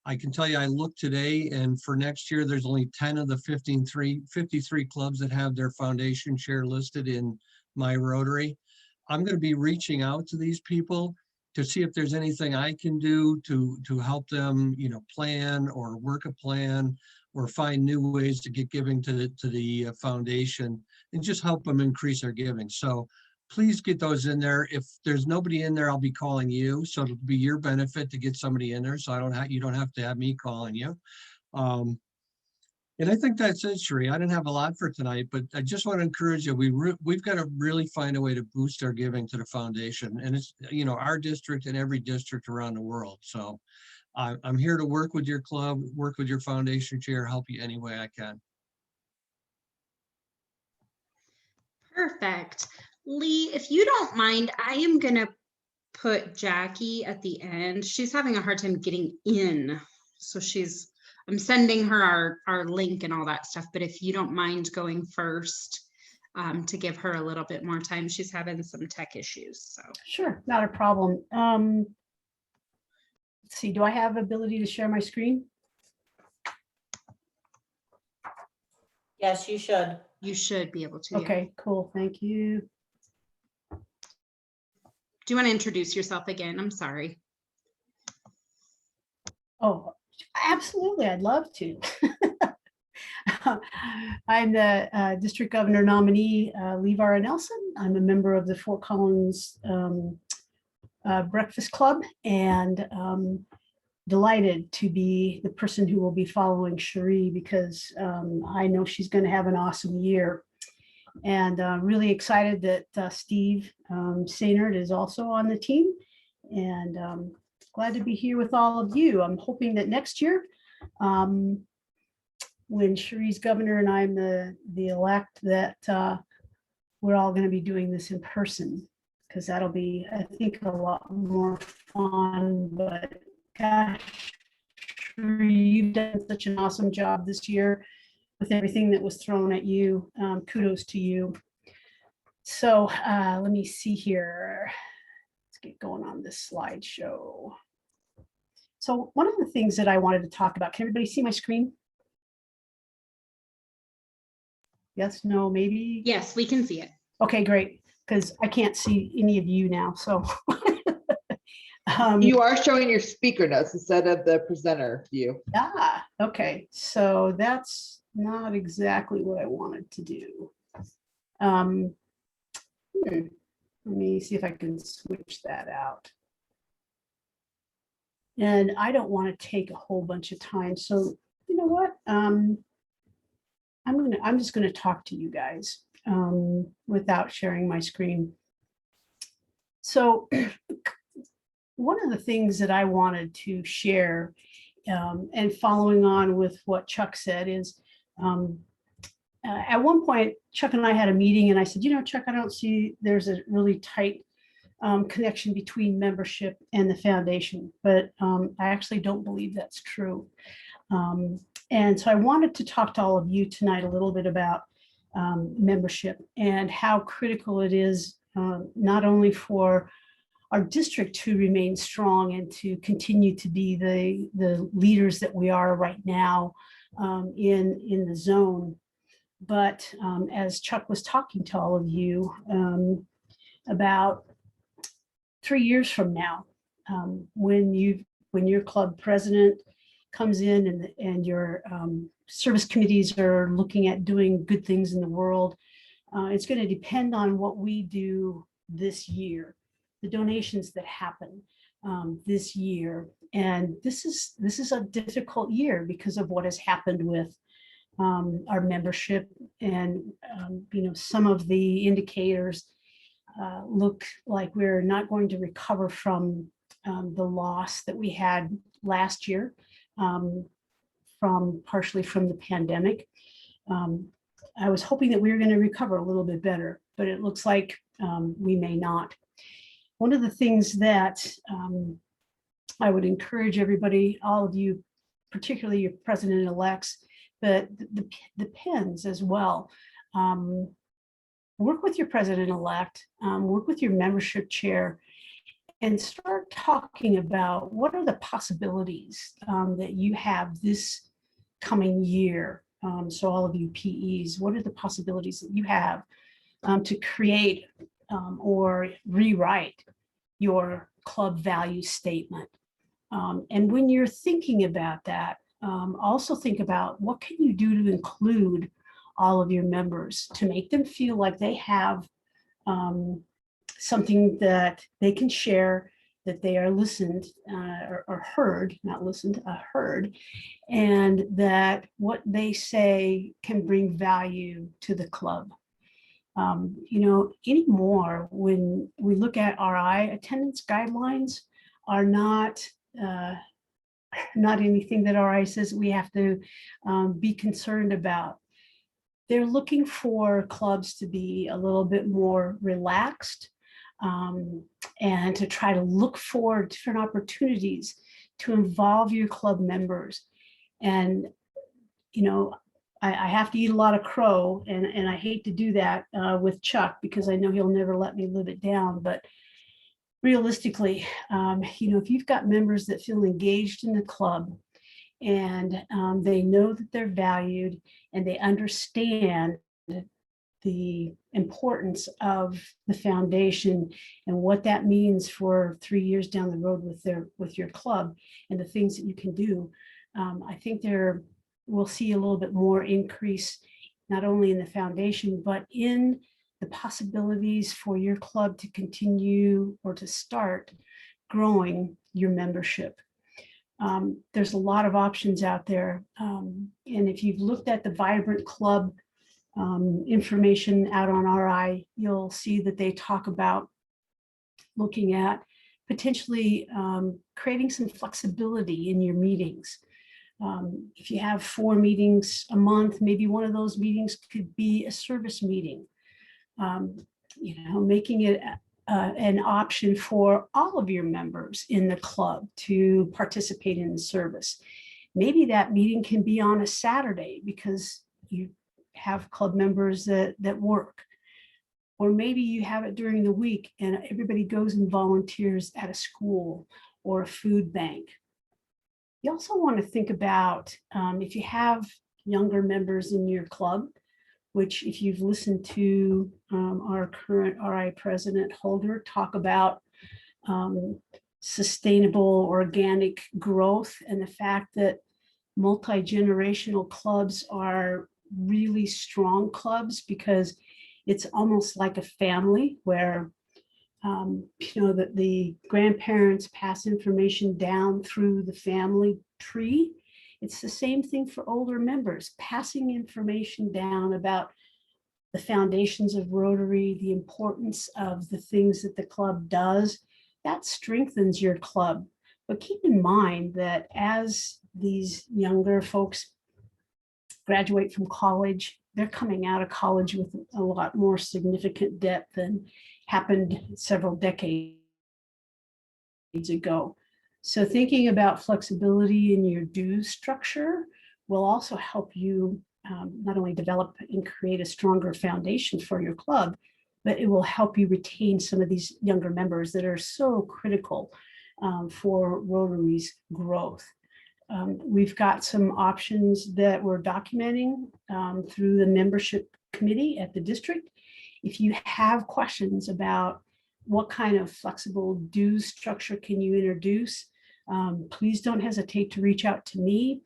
I can tell you, I looked today, and for next year, there's only 10 of the 53 clubs that have their foundation share listed in my Rotary. I'm going to be reaching out to these people to see if there's anything I can do to help them, plan or work a plan or find new ways to get giving to the foundation and just help them increase their giving. So please get those in there. If there's nobody in there, I'll be calling you. So it'll be your benefit to get somebody in there. So you don't have to have me calling you. And I think that's it, Sheree. I didn't have a lot for tonight, but I just want to encourage you. We've got to really find a way to boost our giving to the foundation, and it's our district and every district around the world. So I'm here to work with your club, work with your foundation chair, help you any way I can. Perfect. Lee, if you don't mind, I am gonna put Jackie at the end. She's having a hard time getting in, so I'm sending her our link and all that stuff, but if you don't mind going first to give her a little bit more time, she's having some tech issues. So sure, not a problem. Let's see, do I have ability to share my screen? Yes, you should. You should be able to. Okay, yeah. cool, thank you. Do you want to introduce yourself again? I'm sorry. Oh, absolutely, I'd love to. I'm the district governor nominee, Lee Vara Nelson. I'm a member of the Fort Collins Breakfast Club, and delighted to be the person who will be following Sheree, because I know she's going to have an awesome year. And really excited that Steve Sainert is also on the team, and glad to be here with all of you. I'm hoping that next year, when Sheree's governor and I'm the elect, that we're all going to be doing this in person, because that'll be, I think, a lot more fun. But gosh, Sheree, you've done such an awesome job this year with everything that was thrown at you. Kudos to you. So let me see here. Let's get going on this slideshow. So one of the things that I wanted to talk about, can everybody see my screen? Yes, no, maybe? Yes, we can see it. Okay, great, because I can't see any of you now, so. You are showing your speaker notes instead of the presenter view. Ah, okay, so that's not exactly what I wanted to do. Let me see if I can switch that out. And I don't want to take a whole bunch of time, so you know what? I'm just gonna talk to you guys without sharing my screen. So one of the things that I wanted to share, and following on with what Chuck said, is at one point, Chuck and I had a meeting, and I said, Chuck, I don't see there's a really tight connection between membership and the foundation, but I actually don't believe that's true. And so I wanted to talk to all of you tonight a little bit about membership and how critical it is, not only for our district to remain strong and to continue to be the leaders that we are right now in the zone, but as Chuck was talking to all of you about 3 years from now, when your club president comes in and your service committees are looking at doing good things in the world, it's going to depend on what we do this year, the donations that happen this year. And this is a difficult year because of what has happened with our membership, and some of the indicators look like we're not going to recover from the loss that we had last year, partially from the pandemic. I was hoping that we were going to recover a little bit better, but it looks like we may not. One of the things that I would encourage everybody, all of you, particularly your president-elects, but the Pens as well, work with your president-elect, work with your membership chair, and start talking about what are the possibilities that you have this coming year. So all of you PEs, what are the possibilities that you have to create or rewrite your club value statement? And when you're thinking about that, also think about what can you do to include all of your members to make them feel like they have something that they can share, that they are listened or heard, not listened, heard, and that what they say can bring value to the club. Anymore, when we look at RI, attendance guidelines are not anything that RI says we have to be concerned about. They're looking for clubs to be a little bit more relaxed and to try to look for different opportunities to involve your club members. And, I have to eat a lot of crow, and I hate to do that with Chuck because I know he'll never let me live it down. But realistically, if you've got members that feel engaged in the club and they know that they're valued and they understand the importance of the foundation and what that means for 3 years down the road with your club and the things that you can do, I think we'll see a little bit more increase, not only in the foundation, but in the possibilities for your club to continue or to start growing your membership. There's a lot of options out there. And if you've looked at the Vibrant Club information out on RI, you'll see that they talk about looking at potentially creating some flexibility in your meetings. If you have 4 meetings a month, maybe one of those meetings could be a service meeting. Making it an option for all of your members in the club to participate in the service. Maybe that meeting can be on a Saturday because you have club members that work. Or maybe you have it during the week and everybody goes and volunteers at a school or a food bank. You also want to think about if you have younger members in your club, which if you've listened to our current RI president Holder talk about sustainable organic growth and the fact that multi-generational clubs are really strong clubs because it's almost like a family where that the grandparents pass information down through the family tree. It's the same thing for older members, passing information down about the foundations of Rotary, the importance of the things that the club does. That strengthens your club. But keep in mind that as these younger folks graduate from college, they're coming out of college with a lot more significant debt than happened several decades ago. So thinking about flexibility in your dues structure will also help you not only develop and create a stronger foundation for your club, but it will help you retain some of these younger members that are so critical for Rotary's growth. We've got some options that we're documenting through the membership committee at the district. If you have questions about what kind of flexible dues structure can you introduce, please don't hesitate to reach out to me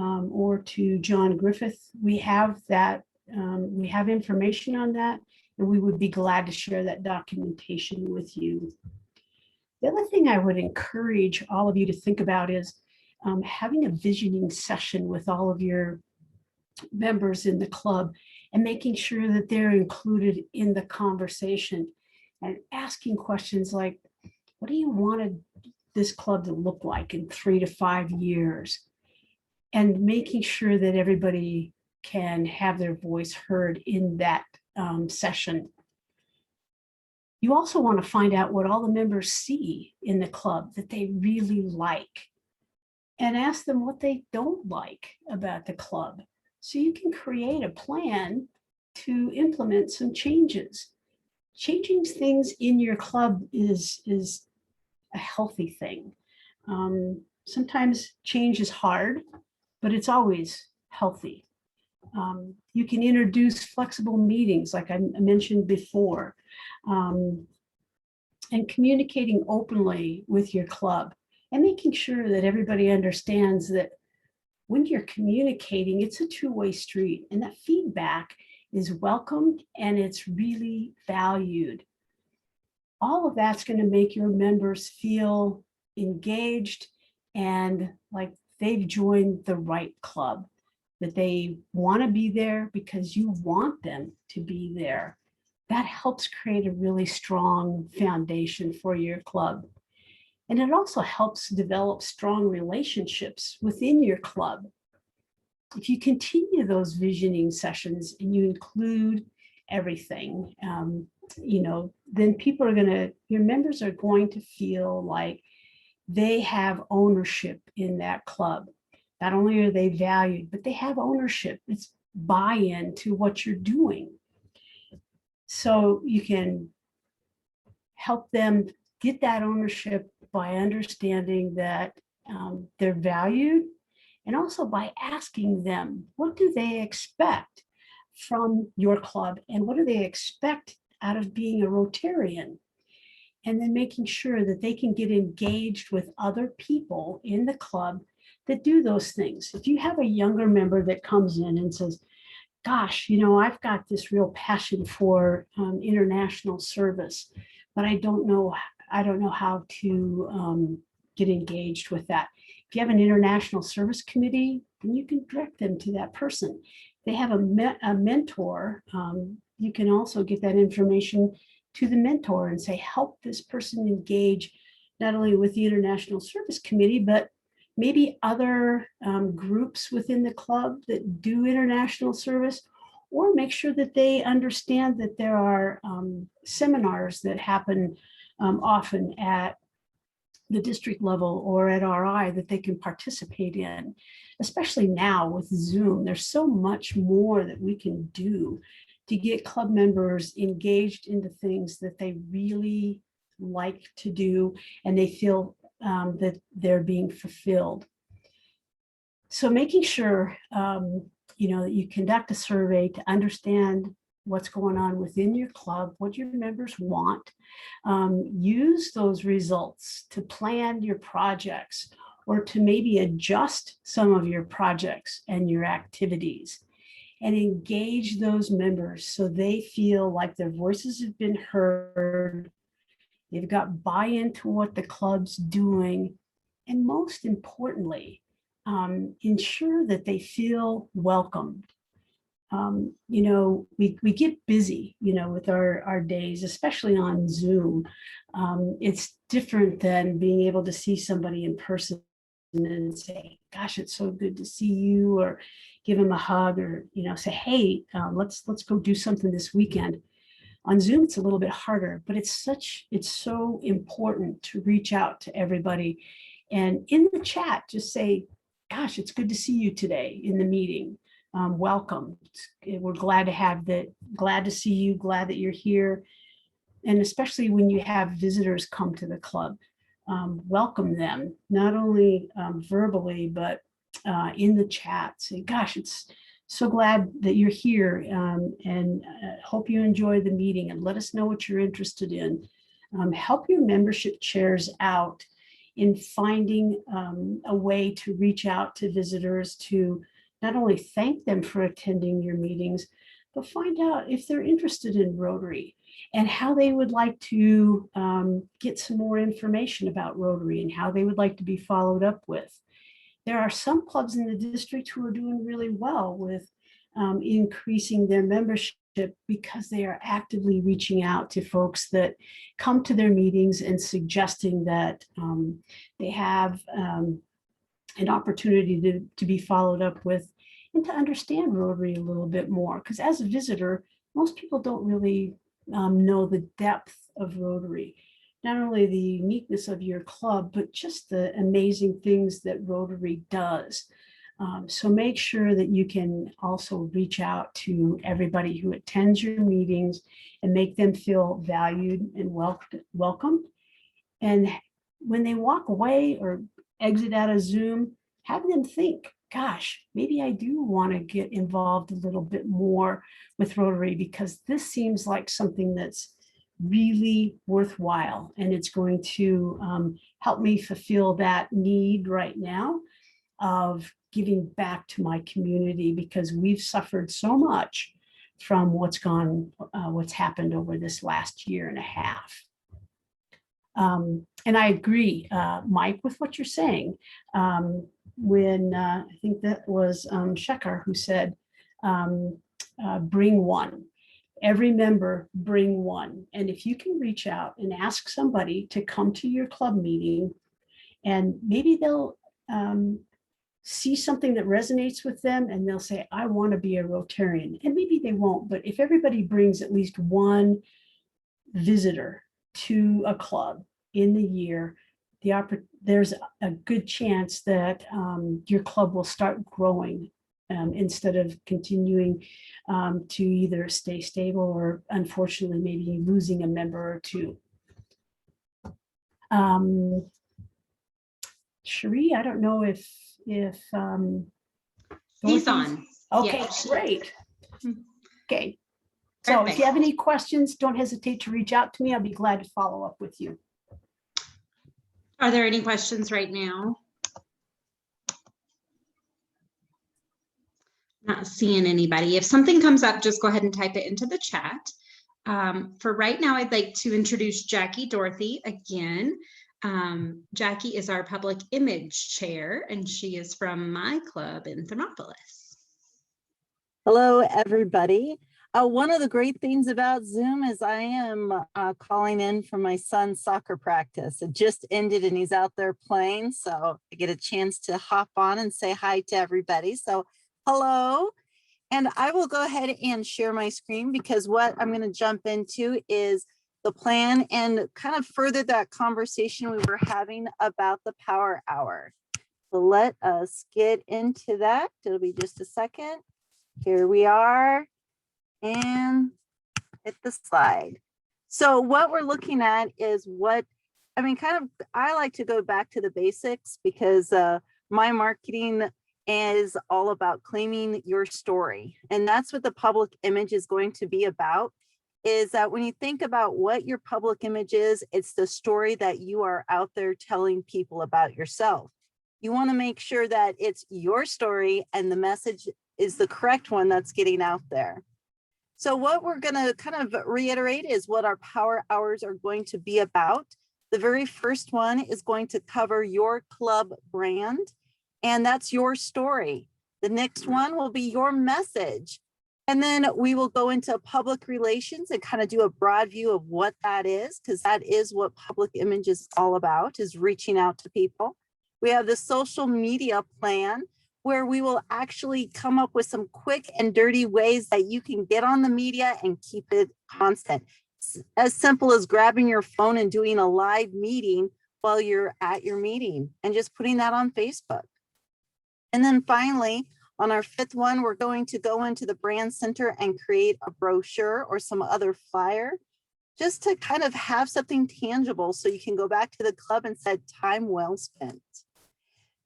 or to John Griffith. We have that, we have information on that, and we would be glad to share that documentation with you. The other thing I would encourage all of you to think about is having a visioning session with all of your members in the club and making sure that they're included in the conversation and asking questions like, what do you want this club to look like in 3 to 5 years? And making sure that everybody can have their voice heard in that session. You also want to find out what all the members see in the club that they really like and ask them what they don't like about the club. So you can create a plan to implement some changes. Changing things in your club is a healthy thing. Sometimes change is hard, but it's always healthy. You can introduce flexible meetings, like I mentioned before, and communicating openly with your club and making sure that everybody understands that when you're communicating, it's a two-way street, and that feedback is welcomed and it's really valued. All of that's going to make your members feel engaged and like they've joined the right club, that they want to be there because you want them to be there. That helps create a really strong foundation for your club. And it also helps develop strong relationships within your club. If you continue those visioning sessions and you include everything, then your members are going to feel like they have ownership in that club. Not only are they valued, but they have ownership. It's buy-in to what you're doing. So you can help them get that ownership by understanding that they're valued, and also by asking them, what do they expect from your club and what do they expect out of being a Rotarian? And then making sure that they can get engaged with other people in the club that do those things. If you have a younger member that comes in and says, gosh, I've got this real passion for international service, but I don't know how to get engaged with that. If you have an international service committee, then you can direct them to that person. If they have a mentor, you can also get that information to the mentor and say, help this person engage not only with the International Service Committee, but maybe other groups within the club that do international service, or make sure that they understand that there are seminars that happen often at the district level or at RI that they can participate in. Especially now with Zoom, there's so much more that we can do to get club members engaged into things that they really like to do and they feel that they're being fulfilled. So making sure that you conduct a survey to understand what's going on within your club, what your members want. Use those results to plan your projects or to maybe adjust some of your projects and your activities, and engage those members so they feel like their voices have been heard. They've got buy-in to what the club's doing. And most importantly, ensure that they feel welcomed. We get busy, with our days, especially on Zoom. It's different than being able to see somebody in person and say, gosh, it's so good to see you, or give them a hug, or, say, hey, let's go do something this weekend. On Zoom, it's a little bit harder, but it's so important to reach out to everybody. And in the chat, just say, gosh, it's good to see you today in the meeting. Welcome. We're glad to see you, glad that you're here. And especially when you have visitors come to the club, welcome them, not only verbally, but in the chat. Say, gosh, it's so glad that you're here, and hope you enjoy the meeting, and let us know what you're interested in. Help your membership chairs out in finding a way to reach out to visitors, to not only thank them for attending your meetings, but find out if they're interested in Rotary and how they would like to get some more information about Rotary and how they would like to be followed up with. There are some clubs in the district who are doing really well with increasing their membership because they are actively reaching out to folks that come to their meetings and suggesting that they have an opportunity to be followed up with and to understand Rotary a little bit more. Because as a visitor, most people don't really know the depth of Rotary. Not only the uniqueness of your club, but just the amazing things that Rotary does. So make sure that you can also reach out to everybody who attends your meetings and make them feel valued and welcomed. And when they walk away or exit out of Zoom, have them think, gosh, maybe I do want to get involved a little bit more with Rotary, because this seems like something that's really worthwhile, and it's going to help me fulfill that need right now of giving back to my community, because we've suffered so much from what's happened over this last year and a half. And I agree, Mike, with what you're saying. When I think that was Shekhar who said, bring one. Every member bring one. And if you can reach out and ask somebody to come to your club meeting, and maybe they'll see something that resonates with them, and they'll say, I want to be a Rotarian. And maybe they won't, but if everybody brings at least one visitor to a club in the year, there's a good chance that your club will start growing instead of continuing to either stay stable or, unfortunately, maybe losing a member or two. Cherie, I don't know if He's Dorothy's- on. Okay, Yeah, she- great. Okay. So if you have any questions, don't hesitate to reach out to me. I'll be glad to follow up with you. Are there any questions right now? Not seeing anybody. If something comes up, just go ahead and type it into the chat. For right now, I'd like to introduce Jackie Dorothy again. Jackie is our public image chair, and she is from my club in Thermopolis. Hello, everybody. One of the great things about Zoom is I am calling in from my son's soccer practice. It just ended and he's out there playing, so I get a chance to hop on and say hi to everybody. So hello, and I will go ahead and share my screen, because what I'm going to jump into is the plan and kind of further that conversation we were having about the Power Hour. So let us get into that. It'll be just a second. Here we are. And hit the slide. So what we're looking at is I like to go back to the basics, because my marketing is all about claiming your story. And that's what the public image is going to be about, is that when you think about what your public image is, it's the story that you are out there telling people about yourself. You want to make sure that it's your story and the message is the correct one that's getting out there. So what we're going to kind of reiterate is what our Power Hours are going to be about. The very first one is going to cover your club brand, and that's your story. The next one will be your message. And then we will go into public relations and kind of do a broad view of what that is, because that is what public image is all about, is reaching out to people. We have the social media plan, where we will actually come up with some quick and dirty ways that you can get on the media and keep it constant. It's as simple as grabbing your phone and doing a live meeting while you're at your meeting and just putting that on Facebook. And then finally, on our fifth one, we're going to go into the brand center and create a brochure or some other flyer, just to kind of have something tangible so you can go back to the club and say, time well spent.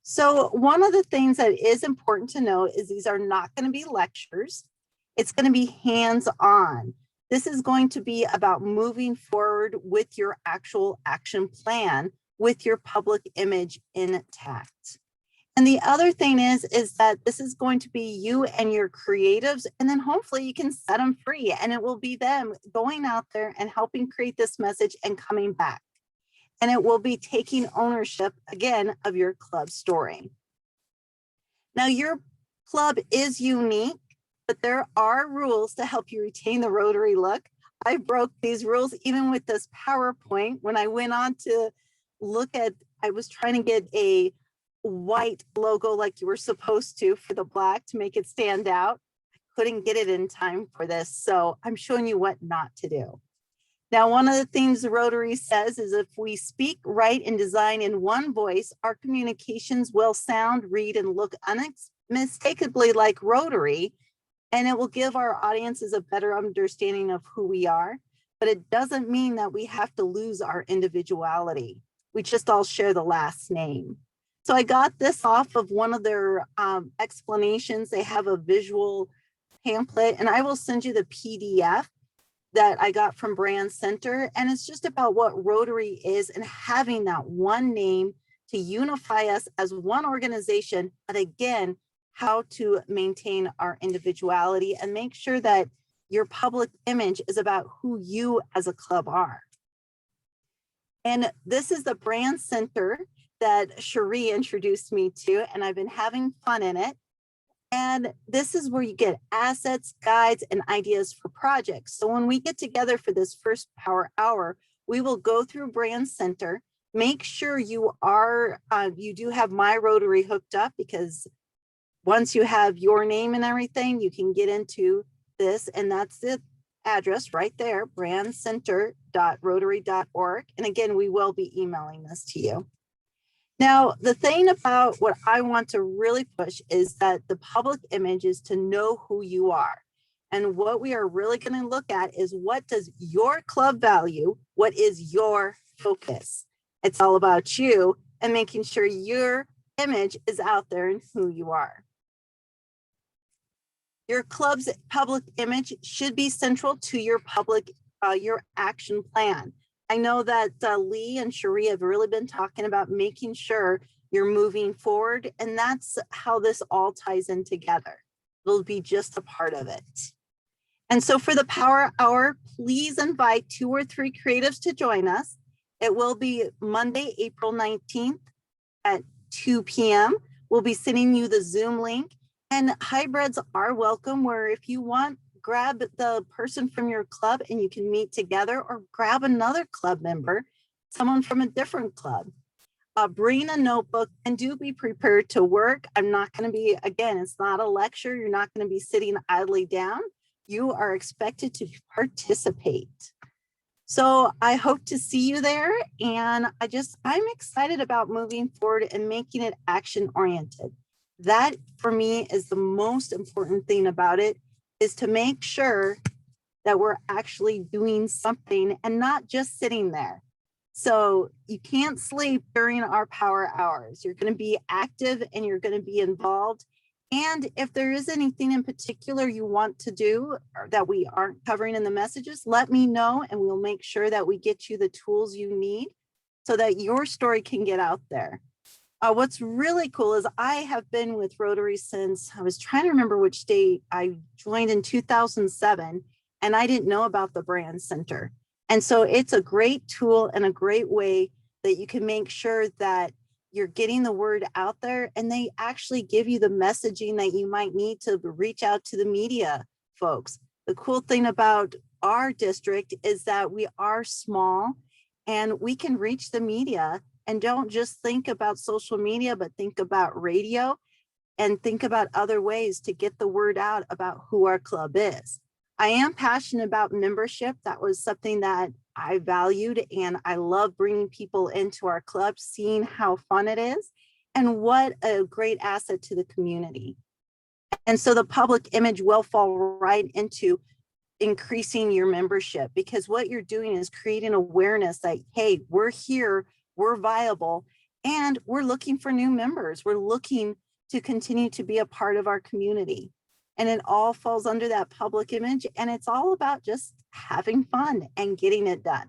So one of the things that is important to know is these are not going to be lectures. It's going to be hands-on. This is going to be about moving forward with your actual action plan with your public image intact. And the other thing is that this is going to be you and your creatives, and then hopefully you can set them free, and it will be them going out there and helping create this message and coming back. And it will be taking ownership, again, of your club story. Now, your club is unique, but there are rules to help you retain the Rotary look. I broke these rules even with this PowerPoint when I went on to look at, I was trying to get a white logo like you were supposed to for the black to make it stand out. I couldn't get it in time for this, so I'm showing you what not to do. Now, one of the things the Rotary says is if we speak, write, and design in one voice, our communications will sound, read, and look unmistakably like Rotary, and it will give our audiences a better understanding of who we are. But it doesn't mean that we have to lose our individuality. We just all share the last name. So I got this off of one of their explanations. They have a visual pamphlet, and I will send you the PDF that I got from Brand Center. And it's just about what Rotary is and having that one name to unify us as one organization, but again, how to maintain our individuality and make sure that your public image is about who you as a club are. And this is the Brand Center that Cherie introduced me to, and I've been having fun in it. And this is where you get assets, guides, and ideas for projects. So when we get together for this first Power Hour, we will go through Brand Center, make sure you are, you do have My Rotary hooked up, because once you have your name and everything, you can get into this, and that's the address right there, brandcenter.rotary.org. And again, we will be emailing this to you. Now, the thing about what I want to really push is that the public image is to know who you are. And what we are really going to look at is, what does your club value? What is your focus? It's all about you and making sure your image is out there and who you are. Your club's public image should be central to your your action plan. I know that Lee and Cherie have really been talking about making sure you're moving forward, and that's how this all ties in together. It'll be just a part of it. And so for the Power Hour, please invite 2 or 3 creatives to join us. It will be Monday, April 19th at 2 p.m. We'll be sending you the Zoom link, and hybrids are welcome, where if you want, grab the person from your club and you can meet together, or grab another club member, someone from a different club. Bring a notebook and do be prepared to work. I'm not going to be, again, it's not a lecture. You're not going to be sitting idly down. You are expected to participate. So I hope to see you there. And I'm excited about moving forward and making it action oriented. That for me is the most important thing about it, is to make sure that we're actually doing something and not just sitting there. So you can't sleep during our Power Hours. You're going to be active and you're going to be involved. And if there is anything in particular you want to do or that we aren't covering in the messages, let me know, and we'll make sure that we get you the tools you need so that your story can get out there. What's really cool is I have been with Rotary since, I was trying to remember which date. I joined in 2007, and I didn't know about the Brand Center. And so it's a great tool and a great way that you can make sure that you're getting the word out there, and they actually give you the messaging that you might need to reach out to the media folks. The cool thing about our district is that we are small and we can reach the media. And don't just think about social media, but think about radio and think about other ways to get the word out about who our club is. I am passionate about membership. That was something that I valued, and I love bringing people into our club, seeing how fun it is and what a great asset to the community. And so the public image will fall right into increasing your membership, because what you're doing is creating awareness that, hey, we're here, we're viable, and we're looking for new members. We're looking to continue to be a part of our community. And it all falls under that public image. And it's all about just having fun and getting it done.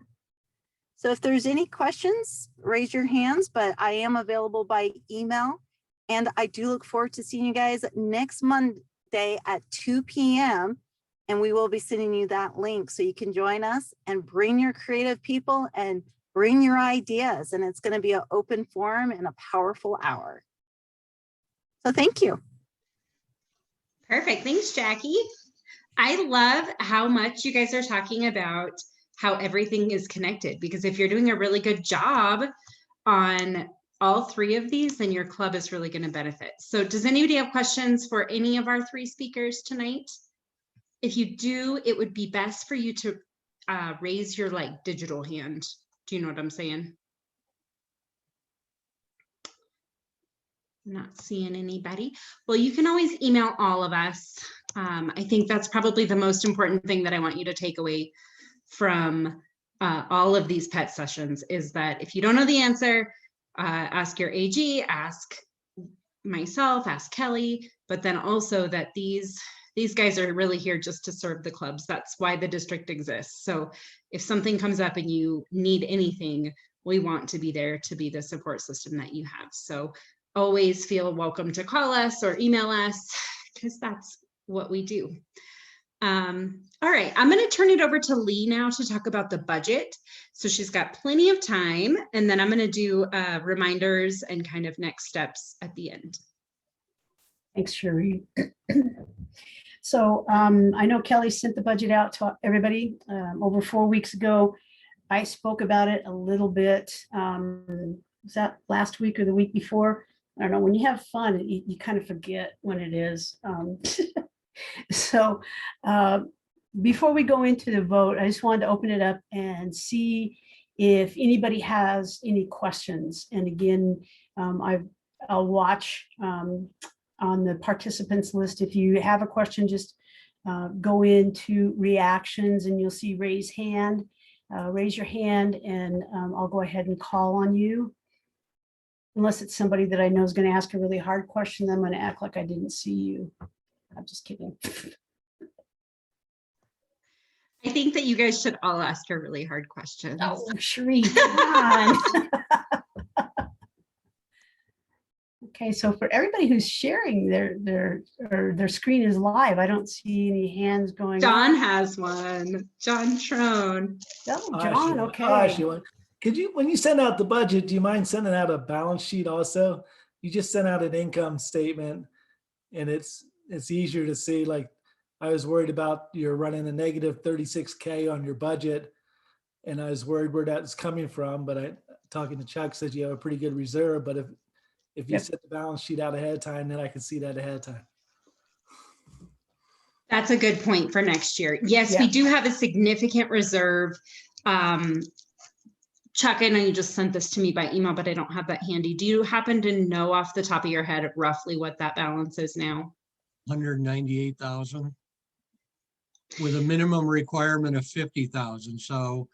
So if there's any questions, raise your hands, but I am available by email. And I do look forward to seeing you guys next Monday at 2 p.m. And we will be sending you that link so you can join us and bring your creative people and bring your ideas, and it's going to be an open forum and a powerful hour. So thank you. Perfect. Thanks, Jackie. I love how much you guys are talking about how everything is connected, because if you're doing a really good job on all 3 of these, then your club is really going to benefit. So does anybody have questions for any of our 3 speakers tonight? If you do, it would be best for you to raise your digital hand. Do you know what I'm saying? Not seeing anybody. Well, you can always email all of us. I think that's probably the most important thing that I want you to take away from all of these pet sessions is that if you don't know the answer, ask your AG, ask myself, ask Kelly, but then also that these guys are really here just to serve the clubs. That's why the district exists. So if something comes up and you need anything, we want to be there to be the support system that you have. So always feel welcome to call us or email us, because that's what we do. All right, I'm going to turn it over to Lee now to talk about the budget. So she's got plenty of time, and then I'm going to do reminders and kind of next steps at the end. Thanks, Cherie. So I know Kelly sent the budget out to everybody over 4 weeks ago. I spoke about it a little bit. Was that last week or the week before? I don't know. When you have fun, you kind of forget when it is. So before we go into the vote, I just wanted to open it up and see if anybody has any questions. And again, I'll watch on the participants list. If you have a question, just go into reactions and you'll see raise hand. Raise your hand and I'll go ahead and call on you. Unless it's somebody that I know is going to ask a really hard question, then I'm going to act like I didn't see you. I'm just kidding. I think that you guys should all ask her really hard questions. Oh, Cherie, come on. Okay, so for everybody who's sharing their screen is live, I don't see any hands going John up. has one. John Trone. Oh, John, okay. Could you, when you send out the budget, do you mind sending out a balance sheet also? You just sent out an income statement and it's easier to see. Like, I was worried about you're running a negative 36K on your budget, and I was worried where that's coming from, but talking to Chuck said you have a pretty good reserve, but if you set the balance sheet out ahead of time, then I can see that ahead of time. That's a good point for next year. Yes, we do have a significant reserve. Chuck, I know you just sent this to me by email, but I don't have that handy. Do you happen to know off the top of your head roughly what that balance is now? 198,000 with a minimum requirement of 50,000. So,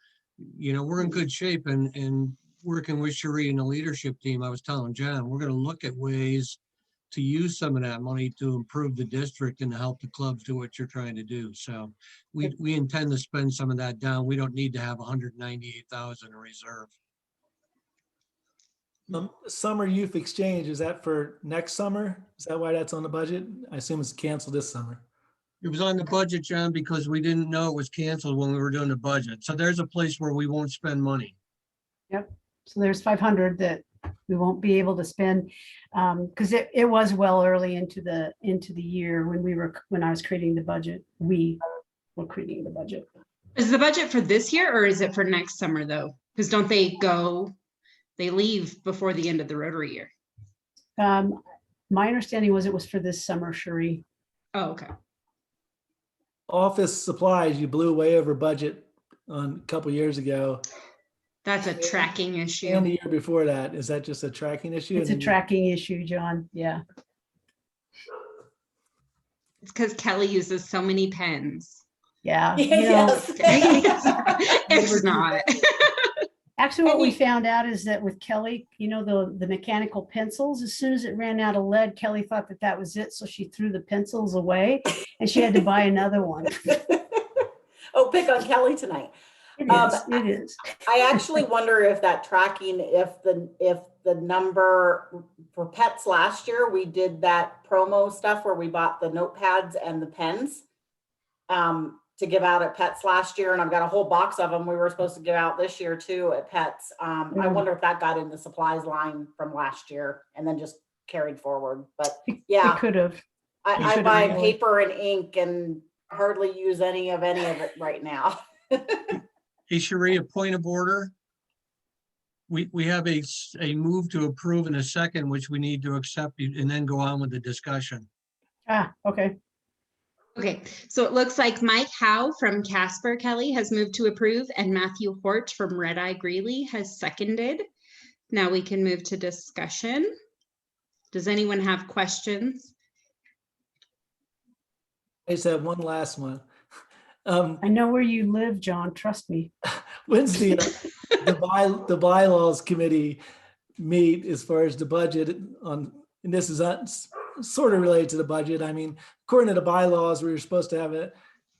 you know, we're in good shape, and working with Cherie and the leadership team, I was telling John, we're going to look at ways to use some of that money to improve the district and to help the clubs do what you're trying to do. So we intend to spend some of that down. We don't need to have 198,000 in reserve. Summer youth exchange, is that for next summer? Is that why that's on the budget? I assume it's canceled this summer. It was on the budget, John, because we didn't know it was canceled when we were doing the budget. So there's a place where we won't spend money. Yep. So there's 500 that we won't be able to spend because it was well early into the year when I was creating the budget. We were creating the budget. Is the budget for this year or is it for next summer though? Because don't they leave before the end of the Rotary year? My understanding was it was for this summer, Cherie. Oh, okay. Office supplies, you blew way over budget on a couple years ago. That's a tracking issue. And the year before that, is that just a tracking issue? It's a tracking issue, John. Yeah. It's because Kelly uses so many pens. Yeah. Yes. It's not. Actually, what we found out is that with Kelly, you know, the mechanical pencils, as soon as it ran out of lead, Kelly thought that was it. So she threw the pencils away and she had to buy another one. Oh, pick on Kelly tonight. It is. I actually wonder if that tracking, if the number for pets last year, we did that promo stuff where we bought the notepads and the pens to give out at Pets last year. And I've got a whole box of them we were supposed to give out this year too at Pets. I wonder if that got in the supplies line from last year and then just carried forward. But yeah, it could have. I buy paper and ink and hardly use any of it right now. Hey, Cherie, a point of order. We have a move to approve in a second, which we need to accept and then go on with the discussion. Okay. Okay, so it looks like Mike Howe from Casper Kelly has moved to approve and Matthew Hort from Red Eye Greeley has seconded. Now we can move to discussion. Does anyone have questions? I just have one last one. I know where you live, John. Trust me. When's the bylaws committee meet as far as the budget on, and this is sort of related to the budget. I mean, according to the bylaws, we were supposed to have it,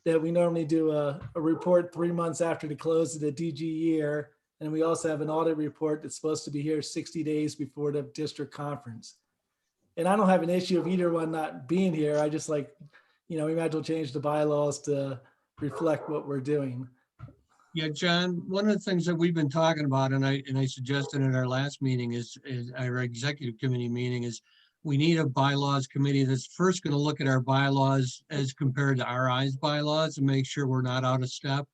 that we normally do a report 3 months after the close of the DG year. And we also have an audit report that's supposed to be here 60 days before the district conference. And I don't have an issue of either one not being here. I just like, we might as well change the bylaws to reflect what we're doing. Yeah, John, one of the things that we've been talking about, and I suggested in our last meeting is our executive committee meeting, is we need a bylaws committee that's first going to look at our bylaws as compared to RI's bylaws and make sure we're not out of step.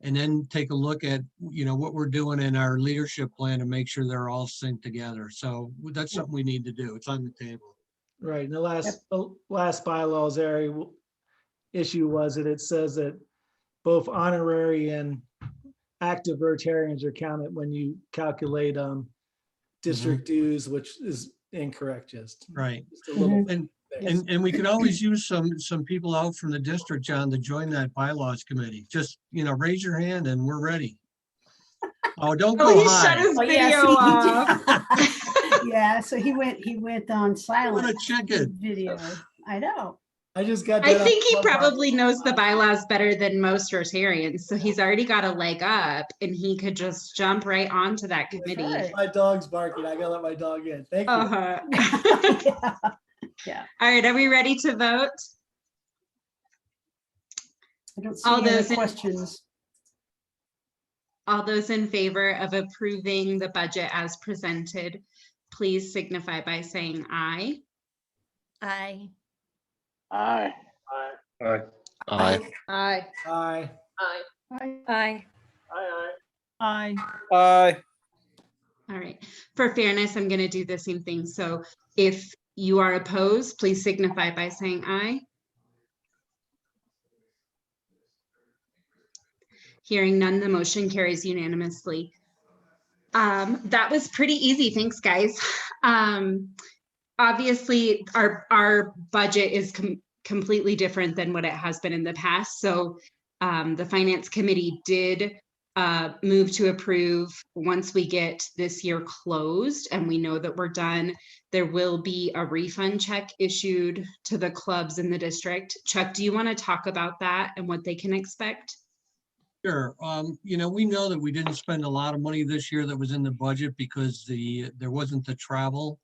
And then take a look at, what we're doing in our leadership plan and make sure they're all synced together. So that's something we need to do. It's on the table. Right. And the last bylaws area issue was that it says that both honorary and active Rotarians are counted when you calculate district dues, which is incorrect. Just Right. just a little. And we could always use some people out from the district, John, to join that bylaws committee. Just, raise your hand and we're ready. Oh, don't Oh, go he shut high. his Oh, yes, video he off. Yeah, so he went on What a silent chicken. video. I know. I just got I that. think he probably knows the bylaws better than most Rotarians, so he's already got a leg up and he could just jump right onto that committee. right. My dog's barking. I gotta let my dog in. Thank you. Uh-huh. Yeah. All right, are we ready to vote? I don't see All any other those in- questions. All those in favor of approving the budget as presented, please signify by saying aye. Aye. Aye. Aye. Aye. Aye. Aye. Aye. Aye. Aye. All right, for fairness, I'm going to do the same thing. So if you are opposed, please signify by saying aye. Hearing none, the motion carries unanimously. That was pretty easy. Thanks, guys. Obviously, our budget is completely different than what it has been in the past. So the Finance Committee did move to approve once we get this year closed and we know that we're done, there will be a refund check issued to the clubs in the district. Chuck, do you want to talk about that and what they can expect? Sure. We know that we didn't spend a lot of money this year that was in the budget because there wasn't the travel.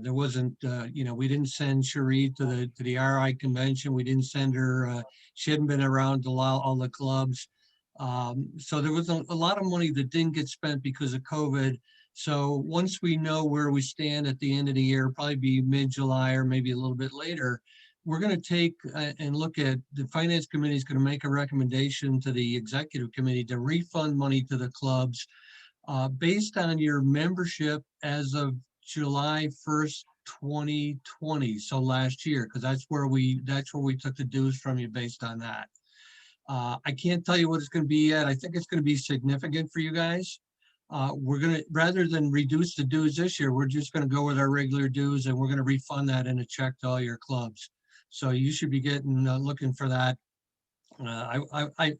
There wasn't, we didn't send Cherie to the RI convention. We didn't send her, she hadn't been around to all the clubs. So there was a lot of money that didn't get spent because of COVID. So once we know where we stand at the end of the year, probably be mid-July or maybe a little bit later, we're going to take and look at, the Finance Committee is going to make a recommendation to the Executive Committee to refund money to the clubs based on your membership as of July 1st, 2020. So last year, because that's where we took the dues from you based on that. I can't tell you what it's going to be yet. I think it's going to be significant for you guys. We're going to, rather than reduce the dues this year, we're just going to go with our regular dues and we're going to refund that in a check to all your clubs. So you should be getting, looking for that. I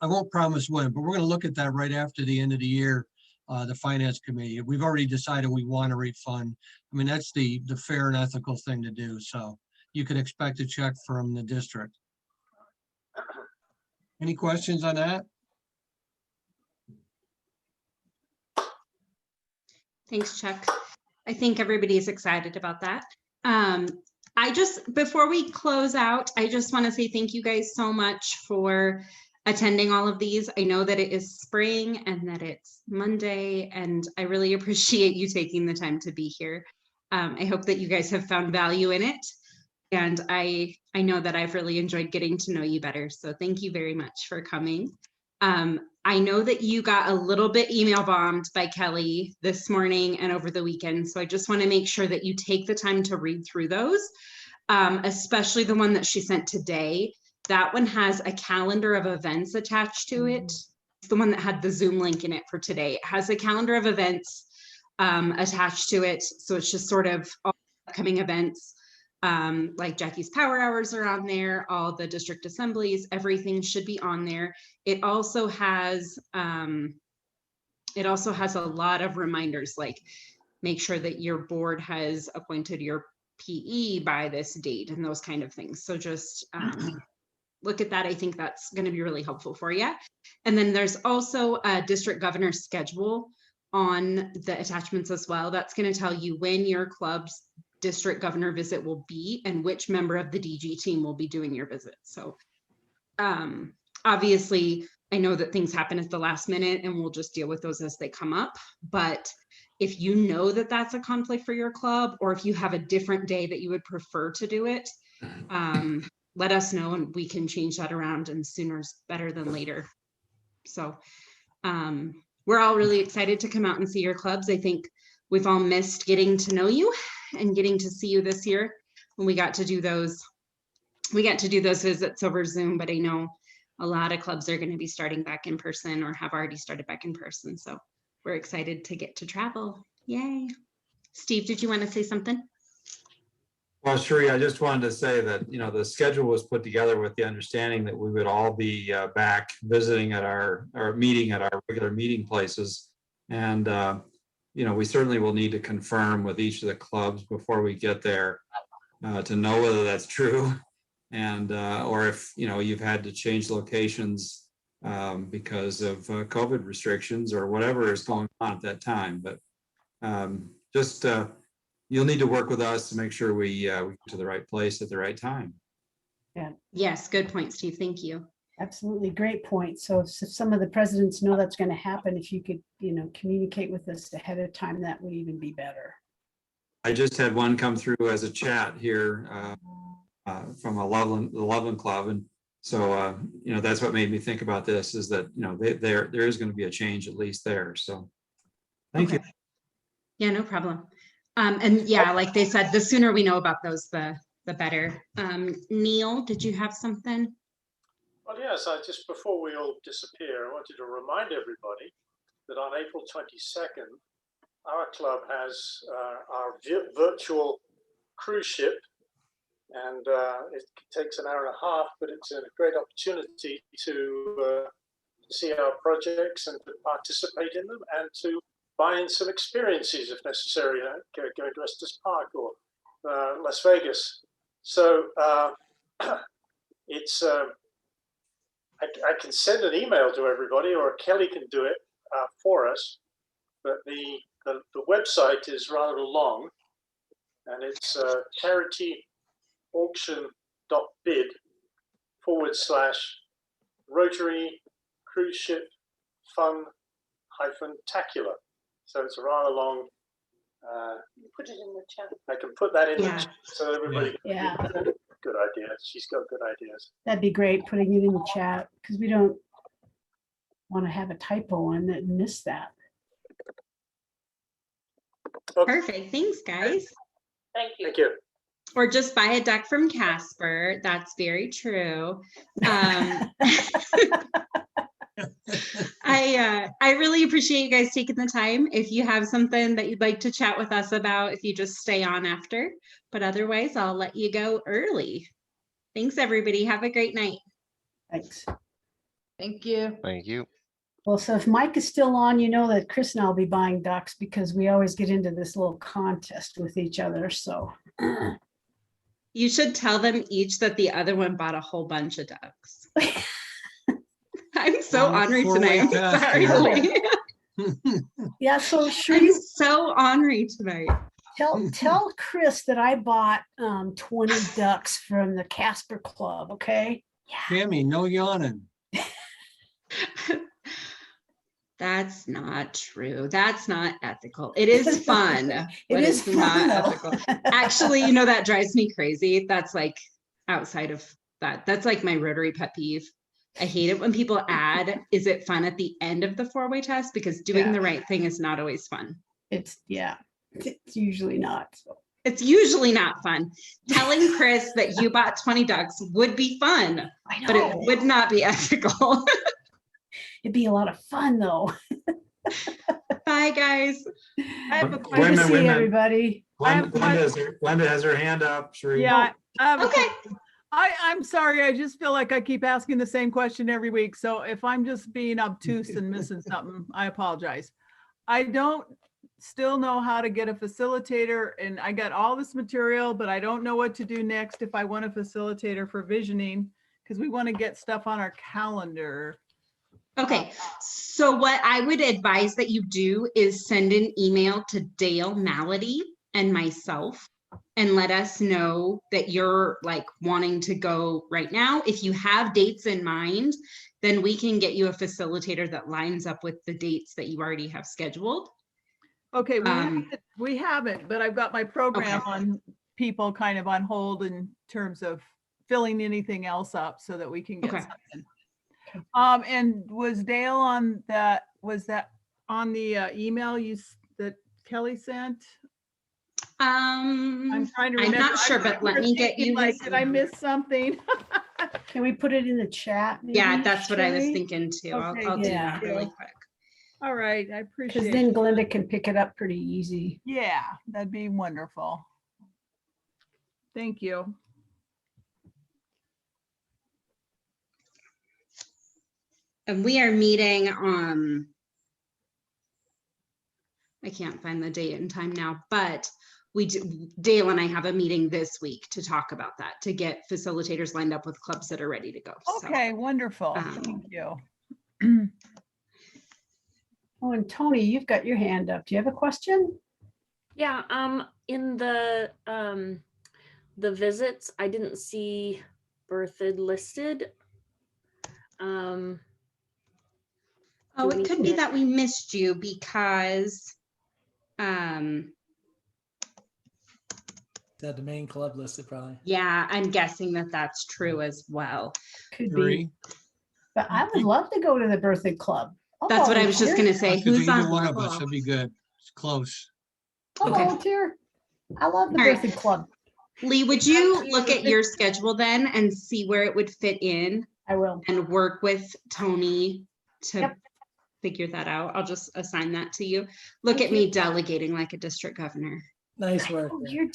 won't promise when, but we're going to look at that right after the end of the year, the Finance Committee. We've already decided we want to refund. I mean, that's the fair and ethical thing to do. So you can expect a check from the district. Any questions on that? Thanks, Chuck. I think everybody's excited about that. Before we close out, I just want to say thank you guys so much for attending all of these. I know that it is spring and that it's Monday, and I really appreciate you taking the time to be here. I hope that you guys have found value in it. And I know that I've really enjoyed getting to know you better. So thank you very much for coming. I know that you got a little bit email bombed by Kelly this morning and over the weekend. So I just want to make sure that you take the time to read through those, especially the one that she sent today. That one has a calendar of events attached to it. It's the one that had the Zoom link in it for today. It has a calendar of events attached to it. So it's just sort of all upcoming events. Like Jackie's Power Hours are on there, all the district assemblies, everything should be on there. It also has it also has a lot of reminders, like make sure that your board has appointed your PE by this date and those kind of things. So just look at that. I think that's going to be really helpful for you. And then there's also a district governor's schedule on the attachments as well. That's going to tell you when your club's district governor visit will be and which member of the DG team will be doing your visit. So obviously, I know that things happen at the last minute and we'll just deal with those as they come up. But if you know that that's a conflict for your club, or if you have a different day that you would prefer to do it, let us know and we can change that around, and sooner is better than later. So we're all really excited to come out and see your clubs. I think we've all missed getting to know you and getting to see you this year when we got to do those. We got to do those visits over Zoom, but I know a lot of clubs are going to be starting back in person or have already started back in person. So we're excited to get to travel. Yay. Steve, did you want to say something? Well, Sheree, I just wanted to say that, the schedule was put together with the understanding that we would all be back visiting at our meeting at our regular meeting places. And, we certainly will need to confirm with each of the clubs before we get there to know whether that's true. And, or if, you've had to change locations because of COVID restrictions or whatever is going on at that time. But just, you'll need to work with us to make sure we get to the right place at the right time. Yeah. Yes, good point, Steve. Thank you. Absolutely, great point. So if some of the presidents know that's going to happen, if you could, communicate with us ahead of time, that would even be better. I just had one come through as a chat here from the Loveland Club, and so that's what made me think about this, is that there is going to be a change at least there. So thank you. Yeah, no problem. And yeah, like they said, the sooner we know about those, the better. Neil, did you have something? Well, yes, before we all disappear, I wanted to remind everybody that on April 22nd, our club has our virtual cruise ship, and it takes an hour and a half, but it's a great opportunity to see our projects and to participate in them and to buy in some experiences if necessary, going to Estes Park or Las Vegas. So it's I can send an email to everybody, or Kelly can do it for us. But the website is rather long, and it's charityauction.bid/Rotary Cruise Ship Fun-Tacular. So it's a rather long. Put it in the chat. I can put that in the Yeah. chat so everybody. Yeah. Good idea. She's got good ideas. That'd be great, putting it in the chat, because we don't want to have a typo and then miss that. Okay. Perfect. Thanks, guys. Thank you. Thank you. Or just buy a duck from Casper. That's very true. I really appreciate you guys taking the time. If you have something that you'd like to chat with us about, if you just stay on after, but otherwise I'll let you go early. Thanks, everybody. Have a great night. Thanks. Thank you. Thank you. Well, so if Mike is still on, you know that Chris and I'll be buying ducks, because we always get into this little contest with each other. So You should tell them each that the other one bought a whole bunch of ducks. I'm so ornery tonight. I'm sorry. yeah, so I'm Sheree, so ornery tonight. tell Chris that I bought 20 ducks from the Casper Club, okay? Tammy, no yawning. That's not true. That's not ethical. It is fun. It but is it's fun, not though. ethical. Actually, that drives me crazy. That's like outside of that. That's like my Rotary pet peeve. I hate it when people add, is it fun at the end of the 4-way test? Because doing the right thing is not always fun. It's usually not. So. It's usually not fun. Telling Chris that you bought 20 ducks would be fun, but it would not be ethical. It'd be a lot of fun, though. Bye, guys. I have a Good question. to see everybody. Glenda has her hand up. Sheree. Yeah. Okay. I'm sorry. I just feel like I keep asking the same question every week. So if I'm just being obtuse and missing something, I apologize. I don't still know how to get a facilitator, and I got all this material, but I don't know what to do next if I want a facilitator for visioning, because we want to get stuff on our calendar. Okay, so what I would advise that you do is send an email to Dale Malady and myself and let us know that you're like wanting to go right now. If you have dates in mind, then we can get you a facilitator that lines up with the dates that you already have scheduled. Okay, we haven't, but I've got my program Okay. on people kind of on hold in terms of filling anything else up so that we can get Okay. something. And was Dale on that, was that on the email that Kelly sent? I'm trying to remember. I'm not sure, but let me get you Like, his did I miss something? Can we put it in the chat? Yeah, maybe, that's what I was Sherry? thinking too. Okay, I'll do yeah. that really quick. All right, I Because appreciate then it. Glenda can pick it up pretty easy. Yeah, that'd be wonderful. Thank you. And we are meeting I can't find the date and time now, but Dale and I have a meeting this week to talk about that, to get facilitators lined up with clubs that are ready to go. So, Okay, wonderful. Thank you. Oh, and Tony, you've got your hand up. Do you have a question? Yeah, in the visits, I didn't see Berthoud listed. oh, do it we could be get- that we missed you because Is that the main club listed probably? yeah, I'm guessing that that's true as well. Could be. Three. But I would love to go to the birthday club. I'll That's what I was just volunteer. gonna say. It could be Who's either on? one of us. Cool. That'd be good. It's close. I'll Okay. volunteer. I love the All right. birthday club. Lee, would you look at your schedule then and see where it would fit in I will. and work with Tony to Yep. figure that out? I'll just assign that to you. Look Thank at me delegating like a district governor. Nice work. Oh, there.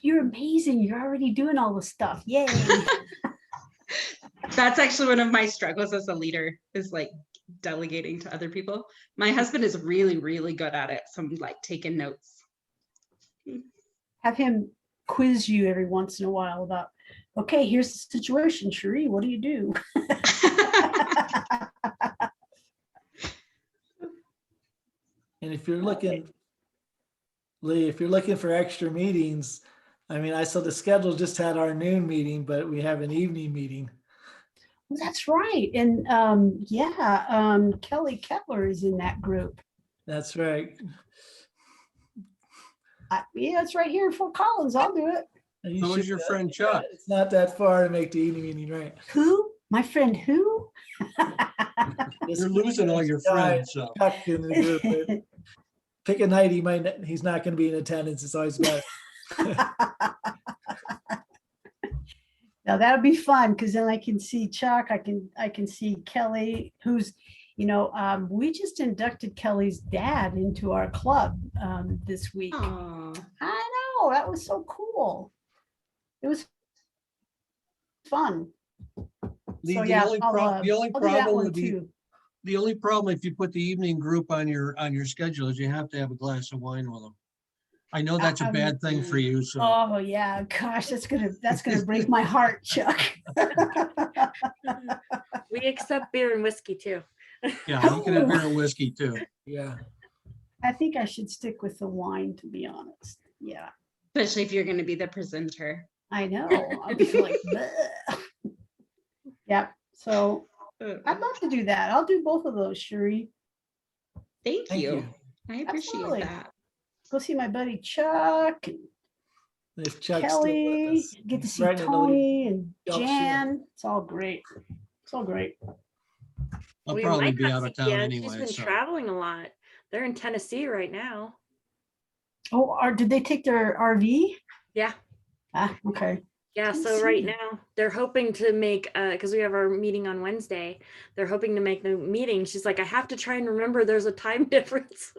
you're amazing. You're already doing all the stuff. Yay. That's actually one of my struggles as a leader, is like delegating to other people. My husband is really, really good at it. So I'm like taking notes. Have him quiz you every once in a while about, okay, here's the situation, Cherie, what do you do? And if you're looking, Lee, if you're looking for extra meetings, I mean, I saw the schedule just had our noon meeting, but we have an evening meeting. Well, that's right. And Kelly Kettler is in that group. That's right. Yeah, it's right here in Fort Collins. I'll do it. You So is should- your friend Chuck. It's not that far to make the evening meeting, right? Who? My friend who? You're losing all your friends, so. Chuck in the group, but pick a night he's not going to be in attendance. It's always best. Now that'll be fun because then I can see Chuck. I can see Kelly, who's, we just inducted Kelly's dad into our club this week. Aw. I know, that was so cool. It was fun. The So the yeah, only I'll prob- the only do that problem one would be, too. the only problem if you put the evening group on your schedule is you have to have a glass of wine with them. I know that's a bad thing for you, so. Oh yeah, gosh, that's gonna break my heart, Chuck. We accept beer and whiskey too. Yeah, you can have beer and whiskey too. Yeah. I think I should stick with the wine, to be honest. Yeah, Especially if you're going to be the presenter. I know. I'll be like, bleh. Yep. So I'd love to do that. I'll do both of those, Cherie. Thank Thank you. you. I appreciate Absolutely. that. Go see my buddy Chuck and If Chuck's still with Kelly. us. Get to He's see right in the lead. Tony and Yup, sure. Jan. It's all great. It's all great. I'll We probably might be not out of see town Jen. She's anyway, been so. traveling a lot. They're in Tennessee right now. Oh, did they take their RV? Yeah. Ah, okay. Yeah, so right Tennessee. now they're hoping to make because we have our meeting on Wednesday. They're hoping to make the meeting. She's like, I have to try and remember there's a time difference.